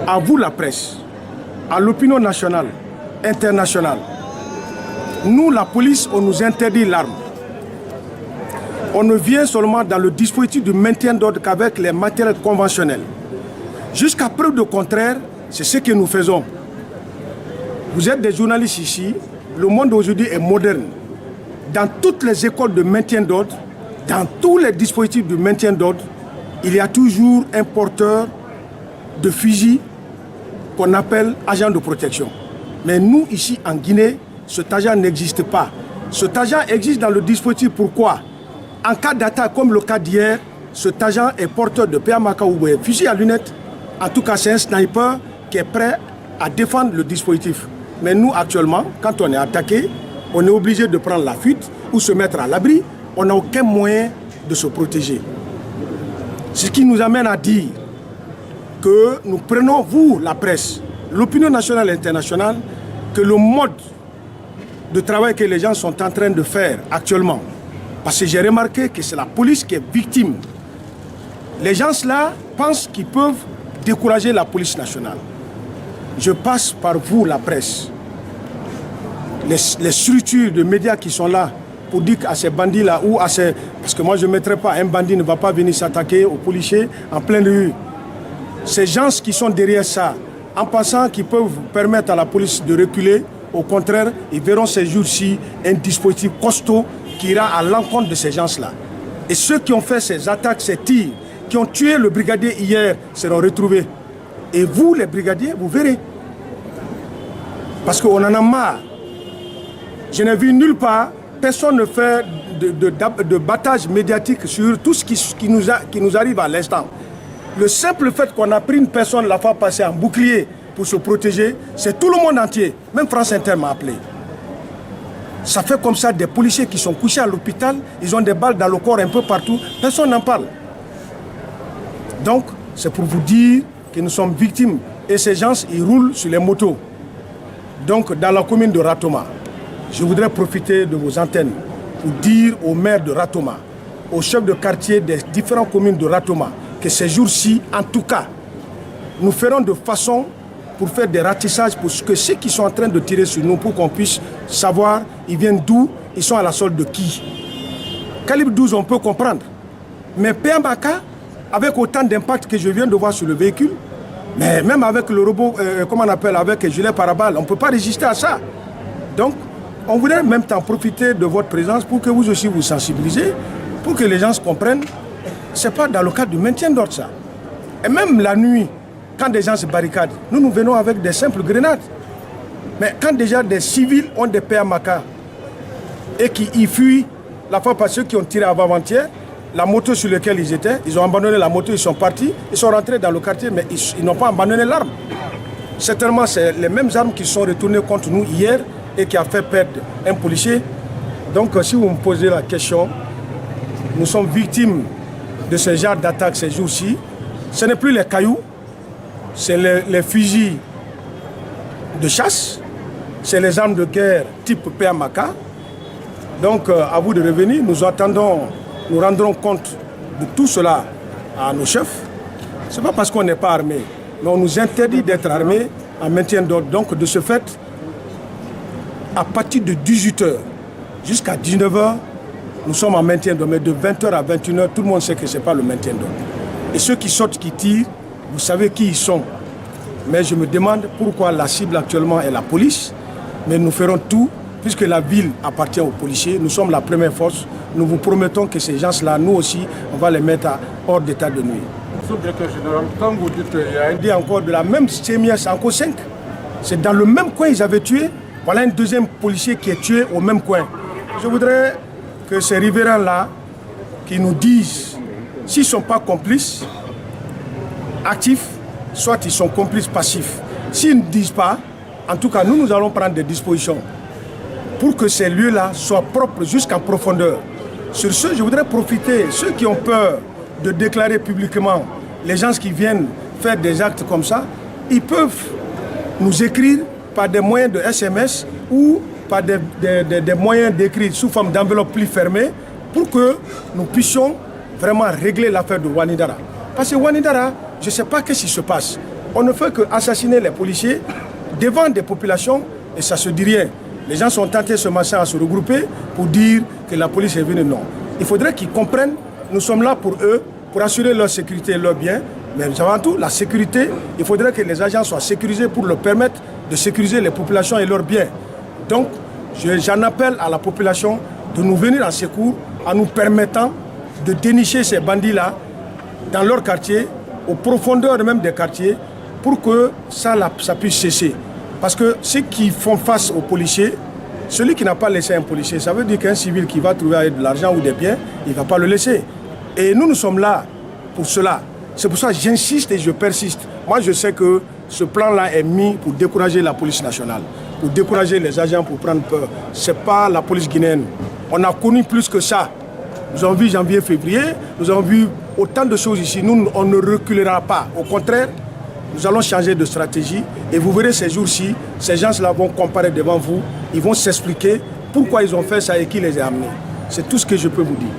à vous la presse, à l'opinion nationale, internationale. Nous, la police, on nous interdit l'arme. On ne vient seulement dans le dispositif de maintien d'ordre qu'avec les matériels conventionnels. Jusqu'à preuve de contraire, c'est ce que nous faisons. Vous êtes des journalistes ici, le monde aujourd'hui est moderne. Dans toutes les écoles de maintien d'ordre, dans tous les dispositifs de maintien d'ordre, il y a toujours un porteur de fusil qu'on appelle agent de protection. Mais nous, ici en Guinée, cet agent n'existe pas. Cet agent existe dans le dispositif. Pourquoi? En cas d'attaque, comme le cas d'hier, cet agent est porteur de PMAK ou fusil à lunettes. En tout cas, c'est un sniper qui est prêt à défendre le dispositif. Mais nous, actuellement, quand on est attaqué, on est obligé de prendre la fuite ou se mettre à l'abri. On n'a aucun moyen de se protéger. Ce qui nous amène à dire que nous prenons, vous, la presse, l'opinion nationale et internationale, que le mode de travail que les gens sont en train de faire actuellement, parce que j'ai remarqué que c'est la police qui est victime. Les gens là pensent qu'ils peuvent décourager la police nationale. Je passe par vous, la presse, les structures de médias qui sont là pour dire à ces bandits-là ou à ces... Parce que moi je ne mettrai pas, un bandit ne va pas venir s'attaquer aux policiers en pleine rue. Ces gens qui sont derrière ça, en pensant qu'ils peuvent permettre à la police de reculer, au contraire, ils verront ces jours-ci un dispositif costaud qui ira à l'encontre de ces gens-là. Et ceux qui ont fait ces attaques, ces tirs, qui ont tué le brigadier hier, seront retrouvés. Et vous, les brigadiers, vous verrez. Parce qu'on en a marre. Je n'ai vu nulle part, personne ne fait de battage médiatique sur tout ce qui nous arrive à l'instant. Le simple fait qu'on a pris une personne la fois passée en bouclier pour se protéger, c'est tout le monde entier. Même France Inter m'a appelé. Ça fait comme ça des policiers qui sont couchés à l'hôpital, ils ont des balles dans le corps un peu partout, personne n'en parle. Donc, c'est pour vous dire que nous sommes victimes. Et ces gens, ils roulent sur les motos. Donc, dans la commune de Ratoma, je voudrais profiter de vos antennes pour dire aux maires de Ratoma, aux chefs de quartier des différentes communes de Ratoma, que ces jours-ci, en tout cas, nous ferons de façon pour faire des ratissages pour que ceux qui sont en train de tirer sur nous, pour qu'on puisse savoir, ils viennent d'où, ils sont à la solde de qui. Calibre 12, on peut comprendre. Mais PMAK, avec autant d'impact que je viens de voir sur le véhicule, mais même avec le robot, comment on appelle, avec le gilet pare-balles, on ne peut pas résister à ça. Donc, on voudrait en même temps profiter de votre présence pour que vous aussi vous sensibilisez, pour que les gens se comprennent. Ce n'est pas dans le cadre du maintien d'ordre ça. Et même la nuit, quand des gens se barricadent, nous venons avec des simples grenades. Mais quand déjà des civils ont des PMAK et qui y fuient, la fois par ceux qui ont tiré avant-hier, la moto sur laquelle ils étaient, ils ont abandonné la moto, ils sont partis, ils sont rentrés dans le quartier, mais ils n'ont pas abandonné l'arme. Certainement, c'est les mêmes armes qui sont retournées contre nous hier et qui a fait perdre un policier. Donc, si vous me posez la question, nous sommes victimes de ce genre d'attaques ces jours-ci. Ce n'est plus les cailloux, c'est les fusils de chasse, c'est les armes de guerre type PMAK. Donc, à vous de revenir, nous rendrons compte de tout cela à nos chefs. Ce n'est pas parce qu'on n'est pas armé, mais on nous interdit d'être armés en maintien d'ordre. Donc, de ce fait, à partir de 18h jusqu'à 19h, nous sommes en maintien d'ordre. Mais de 20h à 21h, tout le monde sait que ce n'est pas le maintien d'ordre. Et ceux qui sortent, qui tirent, vous savez qui ils sont. Mais je me demande pourquoi la cible actuellement est la police. Mais nous ferons tout, puisque la ville appartient aux policiers. Nous sommes la première force. Nous vous promettons que ces gens-là, nous aussi, on va les mettre hors d'état de nuit. Sous-directeur général, quand vous dites qu'il y a Il dit encore de la même CMS, encore 5. C'est dans le même coin ils avaient tué. Voilà un deuxième policier qui est tué au même coin. Je voudrais que ces riverains-là, qui nous disent s'ils ne sont pas complices, actifs, soit ils sont complices passifs. S'ils ne disent pas, en tout cas, nous allons prendre des dispositions pour que ces lieux-là soient propres jusqu'en profondeur. Sur ce, je voudrais profiter, ceux qui ont peur de déclarer publiquement, les gens qui viennent faire des actes comme ça, ils peuvent nous écrire par des moyens de SMS ou par des moyens d'écrire sous forme d'enveloppe plus fermée pour que nous puissions vraiment régler l'affaire de Ouanidara. Parce que Ouanidara, je ne sais pas ce qui se passe. On ne fait que assassiner les policiers devant des populations et ça se dit rien. Les gens sont tentés ce matin à se regrouper pour dire que la police est venue. Non. Il faudrait qu'ils comprennent, nous sommes là pour eux, pour assurer leur sécurité et leur bien. Mais avant tout, la sécurité, il faudrait que les agents soient sécurisés pour leur permettre de sécuriser les populations et leurs biens. Donc, j'en appelle à la population de nous venir en secours en nous permettant de dénicher ces bandits-là dans leur quartier, aux profondeurs même des quartiers, pour que ça puisse cesser. Parce que ceux qui font face aux policiers, celui qui n'a pas laissé un policier, ça veut dire qu'un civil qui va trouver de l'argent ou des biens, il ne va pas le laisser. Et nous sommes là pour cela. C'est pour ça que j'insiste et je persiste. Moi, je sais que ce plan-là est mis pour décourager la police nationale, pour décourager les agents, pour prendre peur. Ce n'est pas la police guinéenne. On a connu plus que ça. Nous avons vu janvier, février, nous avons vu autant de choses ici. Nous, on ne reculera pas. Au contraire, nous allons changer de stratégie et vous verrez ces jours-ci, ces gens-là vont comparaître devant vous, ils vont s'expliquer pourquoi ils ont fait ça et qui les a amenés. C'est tout ce que je peux vous dire.